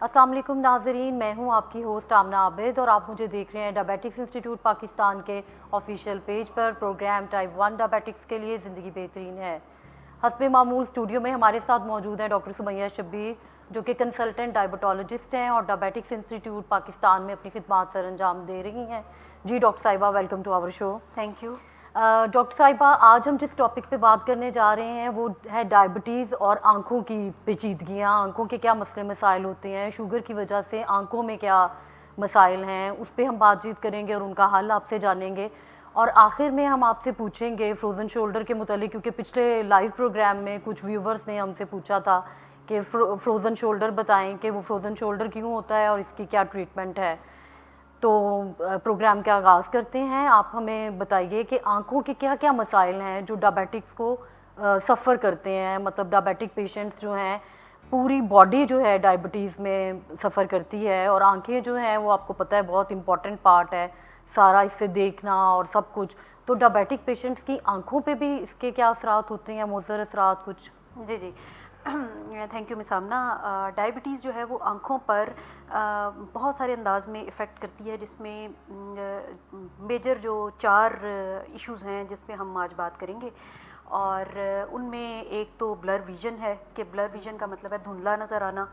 अस्सलाम वालेकुम नाजरीन, मैं हूं आपकी होस्ट आमना आबिद और आप मुझे देख रहे हैं डायबिटिक्स इंस्टीट्यूट पाकिस्तान के ऑफिशियल पेज पर। प्रोग्राम टाइप 1 डायबिटिक्स के लिए ज़िंदगी बेहतरीन है। हस्बे मामूल स्टूडियो में हमारे साथ मौजूद हैं डॉक्टर सुमैया जो कि कंसल्टेंट डायबिटोलॉजिस्ट हैं और डायबिटिक्स इंस्टीट्यूट पाकिस्तान में अपनी खिदमात सर अंजाम दे रही हैं। जी डॉक्टर साहिबा, welcome to our show. Thank you. Doctor साहिबा, आज हम जिस टॉपिक पे बात करने जा रहे हैं वो है डायबिटीज़ और आंखों की पेचीदगियाँ, आंखों के क्या मसले मसाइल होते हैं, शुगर की वजह से आंखों में क्या मसाइल हैं, उस पर हम बातचीत करेंगे और उनका हल आपसे जानेंगे। और आखिर में हम आपसे पूछेंगे फ्रोज़न शोल्डर के मुतालिक, क्योंकि पिछले लाइव प्रोग्राम में कुछ व्यूवर्स ने हमसे पूछा था कि फ्रोज़न शोल्डर बताएं कि वो फ्रोज़न शोल्डर क्यों होता है और इसकी क्या ट्रीटमेंट है। तो प्रोग्राम का आगाज़ करते हैं। आप हमें बताइए कि आंखों के क्या क्या मसाइल हैं जो डायबिटिक्स को सफ़र करते हैं। मतलब डायबिटिक पेशेंट्स जो हैं, पूरी बॉडी जो है डायबिटीज़ में सफ़र करती है और आंखें जो हैं वो आपको पता है बहुत इंपॉर्टेंट पार्ट है सारा, इससे देखना और सब कुछ। तो डायबिटिक पेशेंट्स की आंखों पे भी इसके क्या असरात होते हैं, मुज़र असरात कुछ? जी जी, thank you miss Amna. Diabetes जो है वो आँखों पर बहुत सारे अंदाज में इफ़ेक्ट करती है, जिसमें मेजर जो 4 इश्यूज़ हैं जिस पे हम आज बात करेंगे। और उनमें एक तो ब्लर विज़न है कि ब्लर विज़न का मतलब है धुंधला नज़र आना।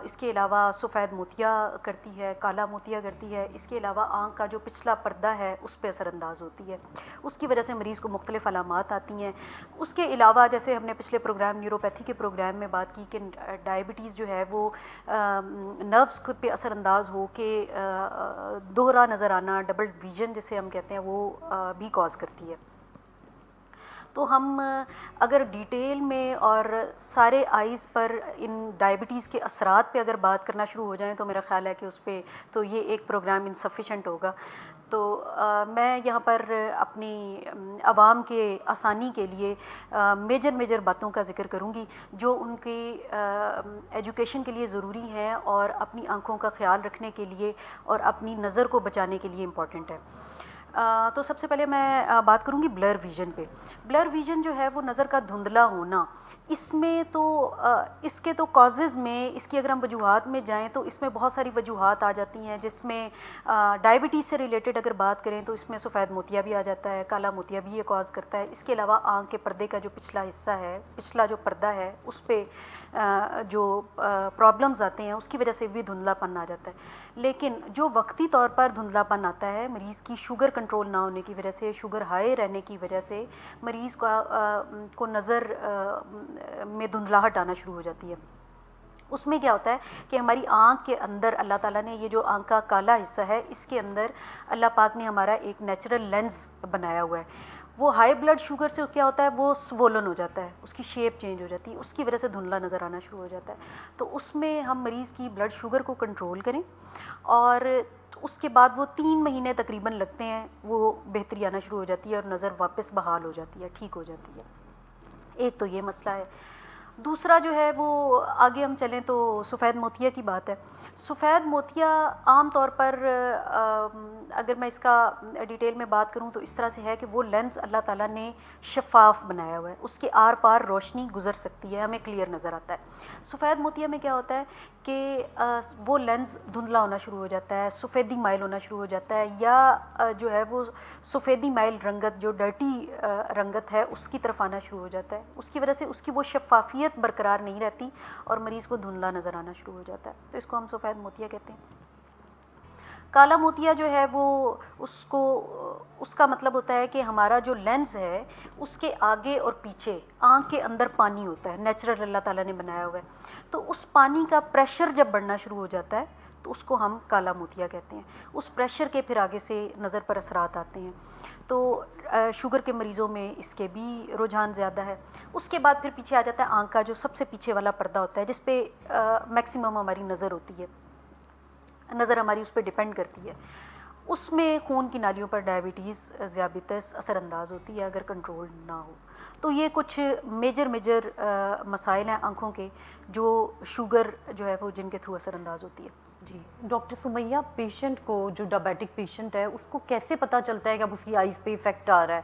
इसके अलावा सफ़ेद मोतिया करती है, काला मोतिया करती है। इसके अलावा आँख का जो पिछला पर्दा है उस पर असरअंदाज होती है, उसकी वजह से मरीज़ को मुख्तलिफ़ अलामात आती हैं। उसके अलावा जैसे हमने पिछले प्रोग्राम न्यूरोपैथी के प्रोग्राम में बात की कि डायबिटीज़ जो है वो नर्व्स पे असरअंदाज हो के दोहरा नज़र आना, डबल विज़न जिसे हम कहते हैं, वो भी कॉज करती है। तो हम अगर डिटेल में और सारे आइज़ पर इन डायबिटीज़ के असरात पे अगर बात करना शुरू हो जाएं तो मेरा ख़्याल है कि उस पर तो ये एक प्रोग्राम इनसफिशेंट होगा। तो मैं यहाँ पर अपनी आवाम के आसानी के लिए मेजर बातों का ज़िक्र करूँगी जो उनकी एजुकेशन के लिए ज़रूरी हैं और अपनी आँखों का ख्याल रखने के लिए और अपनी नज़र को बचाने के लिए इम्पॉर्टेंट है। तो सबसे पहले मैं बात करूँगी ब्लर विज़न पे। ब्लर विज़न जो है वो नज़र का धुंधला होना, इसमें तो इसके तो कॉजेज़ में, इसकी अगर हम वजूहात में जाएं तो इसमें बहुत सारी वजूहात आ जाती हैं, जिसमें डायबिटीज़ से रिलेटेड अगर बात करें तो इसमें सफ़ेद मोतिया भी आ जाता है, काला मोतिया भी ये कॉज करता है। इसके अलावा आँख के पर्दे का जो पिछला हिस्सा है, पिछला जो पर्दा है, उस पर जो प्रॉब्लम्स आते हैं उसकी वजह से भी धुंधलापन आ जाता है। लेकिन जो वक्ती तौर पर धुंधलापन आता है मरीज़ की शुगर कंट्रोल ना होने की वजह से, शुगर हाई रहने की वजह से मरीज़ को नज़र में धुंधलाहट आना शुरू हो जाती है। उसमें क्या होता है कि हमारी आँख के अंदर अल्लाह ताला ने ये जो आँख का काला हिस्सा है, इसके अंदर अल्लाह पाक ने हमारा एक नेचुरल लेंस बनाया हुआ है। वो हाई ब्लड शुगर से क्या होता है, वो स्वोलन हो जाता है, उसकी शेप चेंज हो जाती है, उसकी वजह से धुंधला नज़र आना शुरू हो जाता है। तो उसमें हम मरीज़ की ब्लड शुगर को कंट्रोल करें और उसके बाद वो 3 महीने तकरीबन लगते हैं, वो बेहतरी आना शुरू हो जाती है और नज़र वापस बहाल हो जाती है, ठीक हो जाती है। एक तो ये मसला है। दूसरा जो है वो आगे हम चलें तो सफ़ेद मोतिया की बात है। सफ़ेद मोतिया आम तौर पर अगर मैं इसका डिटेल में बात करूं तो इस तरह से है कि वो लेंस अल्लाह ताला ने शफ़ाफ़ बनाया हुआ है, उसके आर पार रोशनी गुज़र सकती है, हमें क्लियर नज़र आता है। सफ़ेद मोतिया में क्या होता है कि वो लेंस धुंधला होना शुरू हो जाता है, सफ़ेदी माइल होना शुरू हो जाता है, या जो है वो सफ़ेदी माइल रंगत, जो डर्टी रंगत है, उसकी तरफ आना शुरू हो जाता है। उसकी वजह से उसकी वो शफ़ाफ़ियत बरकरार नहीं रहती और मरीज़ को धुंधला नज़र आना शुरू हो जाता है। तो इसको हम सफ़ेद मोतिया कहते हैं। काला मोतिया जो है वो उसका मतलब होता है कि हमारा जो लेंस है उसके आगे और पीछे आँख के अंदर पानी होता है, नेचुरल अल्लाह ताला ने बनाया हुआ है। तो उस पानी का प्रेशर जब बढ़ना शुरू हो जाता है तो उसको हम काला मोतिया कहते हैं। उस प्रेशर के फिर आगे से नज़र पर असरात आते हैं। तो शुगर के मरीज़ों में इसके भी रुझान ज़्यादा है। उसके बाद फिर पीछे आ जाता है आँख का जो सबसे पीछे वाला पर्दा होता है, जिस पे मैक्सिमम हमारी नज़र होती है, नज़र हमारी उस पर डिपेंड करती है। उसमें खून की नालियों पर डायबिटीज़, ज़ियाबितस असरअंदाज होती है अगर कंट्रोल ना हो। तो ये कुछ मेजर मसाइल हैं आँखों के जो शुगर जो है वो जिनके थ्रू असरअंदाज होती है। जी डॉक्टर सुमैया, पेशेंट को, जो डायबिटिक पेशेंट है, उसको कैसे पता चलता है कि अब उसकी आइज़ पे इफ़ेक्ट आ रहा है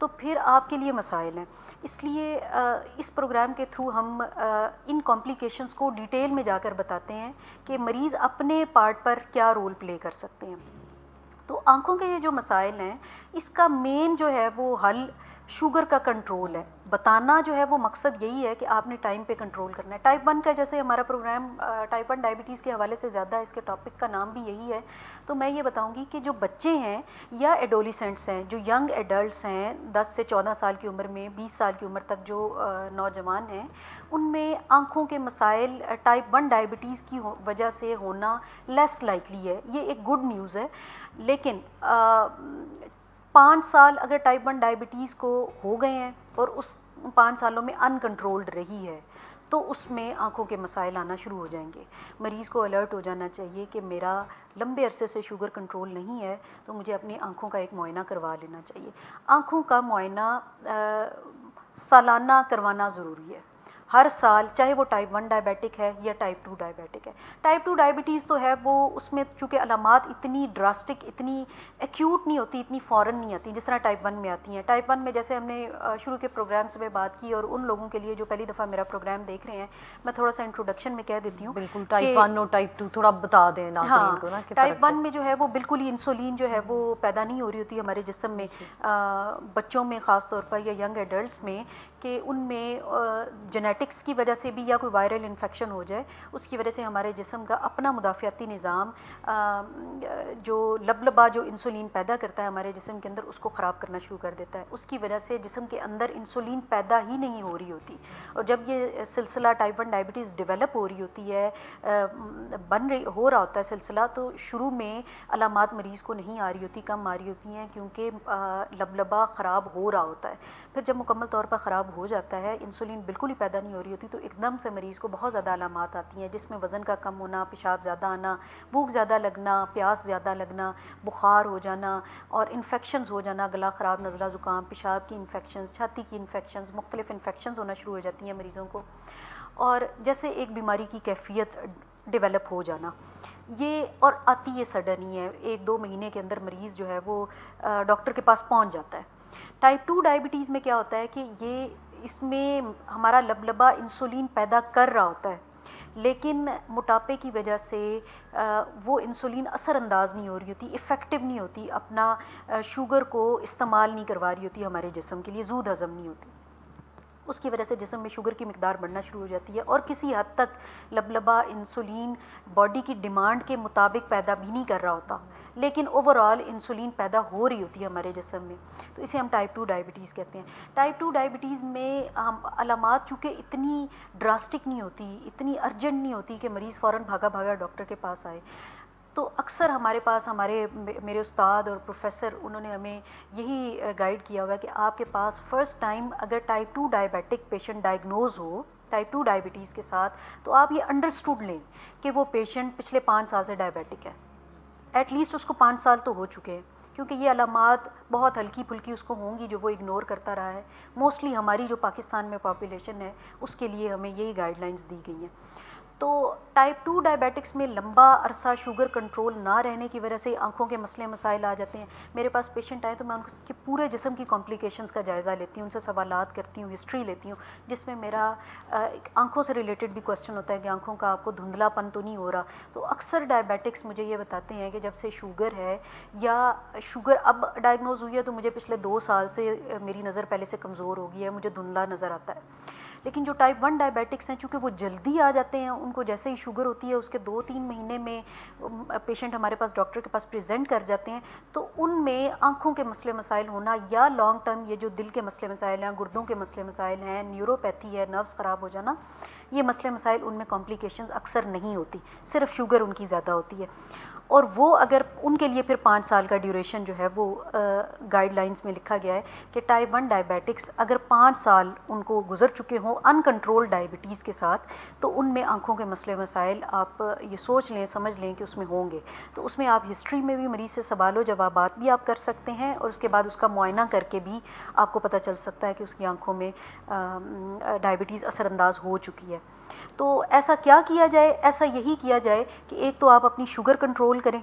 तो फिर आपके लिए मसाइल हैं। इसलिए इस प्रोग्राम के थ्रू हम इन कॉम्प्लिकेशंस को डिटेल में जाकर बताते हैं कि मरीज़ अपने पार्ट पर क्या रोल प्ले कर सकते हैं। तो आँखों के ये जो मसाइल हैं, इसका मेन जो है वो हल शुगर का कंट्रोल है। बताना जो है वो मकसद यही है कि आपने टाइम पे कंट्रोल करना है। टाइप 1 का जैसे हमारा प्रोग्राम टाइप 1 डायबिटीज़ के हवाले से ज़्यादा है, इसके टॉपिक का नाम भी यही है। तो मैं ये बताऊंगी कि जो बच्चे हैं या एडोलिसेंट्स हैं, जो यंग एडल्ट्स हैं 10 से 14 साल की उम्र में, 20 साल की उम्र तक जो नौजवान हैं, उनमें आँखों के मसाइल टाइप 1 डायबिटीज़ की वजह से होना लेस लाइकली है। ये एक गुड न्यूज़ है। लेकिन 5 साल अगर टाइप 1 डायबिटीज़ को हो गए हैं और उस 5 सालों में अनकंट्रोल्ड रही है, तो उसमें आँखों के मसाइल आना शुरू हो जाएंगे। मरीज़ को अलर्ट हो जाना चाहिए कि मेरा लंबे अरसे से शुगर कंट्रोल नहीं है, तो मुझे अपनी आँखों का एक मुआयना करवा लेना चाहिए। आँखों का मुआयना सालाना करवाना ज़रूरी है, हर साल, चाहे वो टाइप 1 डायबिटिक है या टाइप 2 डायबिटिक है। टाइप 2 डायबिटीज़ तो है वो, उसमें चूँकि अलामात इतनी ड्रास्टिक, इतनी एक्यूट नहीं होती, इतनी फ़ौरन नहीं आती जिस तरह टाइप 1 में आती हैं। टाइप 1 में जैसे हमने शुरू के प्रोग्राम्स में बात की, और उन लोगों के लिए जो पहली दफ़ा मेरा प्रोग्राम देख रहे हैं, मैं थोड़ा सा इंट्रोडक्शन में कह देती हूँ। बिल्कुल, टाइप 1 और टाइप 2 थोड़ा बता दें नाज़रीन को ना कि टाइप 1 में जो है वो बिल्कुल ही इंसुलिन जो है वो पैदा नहीं हो रही होती हमारे जिस्म में, बच्चों में ख़ास तौर पर या यंग एडल्ट्स में, कि उनमें जेनेटिक्स की वजह से भी या कोई वायरल इन्फेक्शन हो जाए, उसकी वजह से हमारे जिस्म का अपना मुदाफ़ियाती निज़ाम जो लबलबा जो इंसुलिन पैदा करता है हमारे जिस्म के अंदर, उसको ख़राब करना शुरू कर देता है। उसकी वजह से जिस्म के अंदर इंसुलिन पैदा ही नहीं हो रही होती। और जब ये सिलसिला टाइप 1 डायबिटीज़ डेवलप हो रही होती है, हो रहा होता है सिलसिला, तो शुरू में अलामात मरीज़ को नहीं आ रही होती, कम आ रही होती हैं, क्योंकि लबलबा ख़राब हो रहा होता है। फिर जब मुकम्मल तौर पर ख़राब हो जाता है, इंसुलिन बिल्कुल ही पैदा नहीं हो रही होती, तो एकदम से मरीज़ को बहुत ज़्यादा अलामात आती हैं, जिसमें वज़न का कम होना, पेशाब ज़्यादा आना, भूख ज़्यादा लगना, प्यास ज़्यादा लगना, बुखार हो जाना और इन्फेक्शंस हो जाना, गला ख़राब, नज़ला ज़ुकाम, पेशाब की इन्फेक्शंस, छाती की इन्फेक्शंस, मुख्तलिफ़ इन्फेक्शंस होना शुरू हो जाती हैं मरीज़ों को। और जैसे एक बीमारी की कैफियत डेवलप हो जाना, ये और आती है सडन ही है, 1-2 महीने के अंदर मरीज़ जो है वो डॉक्टर के पास पहुंच जाता है। टाइप 2 डायबिटीज़ में क्या होता है कि इसमें हमारा लबलबा इंसुलिन पैदा कर रहा होता है, लेकिन मोटापे की वजह से वो इंसुलिन असरअंदाज नहीं हो रही होती, इफ़ेक्टिव नहीं होती, अपना शुगर को इस्तेमाल नहीं करवा रही होती हमारे जिस्म के लिए, ज़ूद हज़म नहीं होती। उसकी वजह से जिस्म में शुगर की मिकदार बढ़ना शुरू हो जाती है, और किसी हद तक लबलबा इंसुलिन बॉडी की डिमांड के मुताबिक पैदा भी नहीं कर रहा होता, लेकिन ओवरऑल इंसुलिन पैदा हो रही होती है हमारे जिस्म में। तो इसे हम टाइप 2 डायबिटीज़ कहते हैं। टाइप 2 डायबिटीज़ में हम अलामात चूँकि इतनी ड्रास्टिक नहीं होती, इतनी अर्जेंट नहीं होती कि मरीज़ फ़ौरन भागा भागा डॉक्टर के पास आए, तो अक्सर हमारे पास मेरे उस्ताद और प्रोफेसर, उन्होंने हमें यही गाइड किया हुआ है कि आपके पास फ़र्स्ट टाइम अगर टाइप 2 डायबिटिक पेशेंट डायग्नोज़ हो टाइप 2 डायबिटीज़ के साथ, तो आप ये अंडरस्टूड लें कि वो पेशेंट पिछले 5 साल से डायबिटिक है, एटलीस्ट उसको 5 साल तो हो चुके हैं, क्योंकि ये अलामात बहुत हल्की फुल्की उसको होंगी जो वो इग्नोर करता रहा है। मोस्टली हमारी जो पाकिस्तान में पॉपुलेशन है, उसके लिए हमें यही गाइडलाइंस दी गई हैं। तो टाइप 2 डायबिटिक्स में लंबा अरसा शुगर कंट्रोल ना रहने की वजह से आंखों के मसले मसाइल आ जाते हैं। मेरे पास पेशेंट आए तो मैं उनके पूरे जिस्म की कॉम्प्लिकेशंस का जायज़ा लेती हूँ, उनसे सवालात करती हूँ, हिस्ट्री लेती हूँ, जिसमें मेरा आंखों से रिलेटेड भी क्वेश्चन होता है कि आंखों का आपको धुंधलापन तो नहीं हो रहा। तो अक्सर डायबिटिक्स मुझे ये बताते हैं कि जब से शुगर है, या शुगर अब डायग्नोज हुई है, तो मुझे पिछले 2 साल से मेरी नज़र पहले से कमज़ोर हो गई है, मुझे धुंधला नज़र आता है। लेकिन जो टाइप 1 डायबिटिक्स हैं, चूँकि वो जल्दी आ जाते हैं, उनको जैसे ही शुगर होती है उसके 2-3 महीने में पेशेंट हमारे पास डॉक्टर के पास प्रेजेंट कर जाते हैं, तो उनमें आंखों के मसले मसाइल होना, या लॉन्ग टर्म ये जो दिल के मसले मसाइल हैं, गुर्दों के मसले मसाइल हैं, न्यूरोपैथी है, नर्व्स ख़राब हो जाना, ये मसले मसाइल उनमें कॉम्प्लिकेशंस अक्सर नहीं होती, सिर्फ शुगर उनकी ज़्यादा होती है। और वो अगर उनके लिए फिर 5 साल का ड्यूरेशन जो है वो गाइडलाइंस में लिखा गया है कि टाइप 1 डायबिटिक्स अगर 5 साल उनको गुजर चुके हों अनकंट्रोल्ड डायबिटीज़ के साथ, तो उनमें आंखों के मसले मसाइल आप ये सोच लें, समझ लें कि उसमें होंगे। तो उसमें आप हिस्ट्री में भी मरीज़ से सवाल जवाबात भी आप कर सकते हैं, और उसके बाद उसका मुआयना करके भी आपको पता चल सकता है कि उसकी आंखों में डायबिटीज़ असरअंदाज हो चुकी है। तो ऐसा क्या किया जाए? ऐसा यही किया जाए कि एक तो आप अपनी शुगर कंट्रोल करें,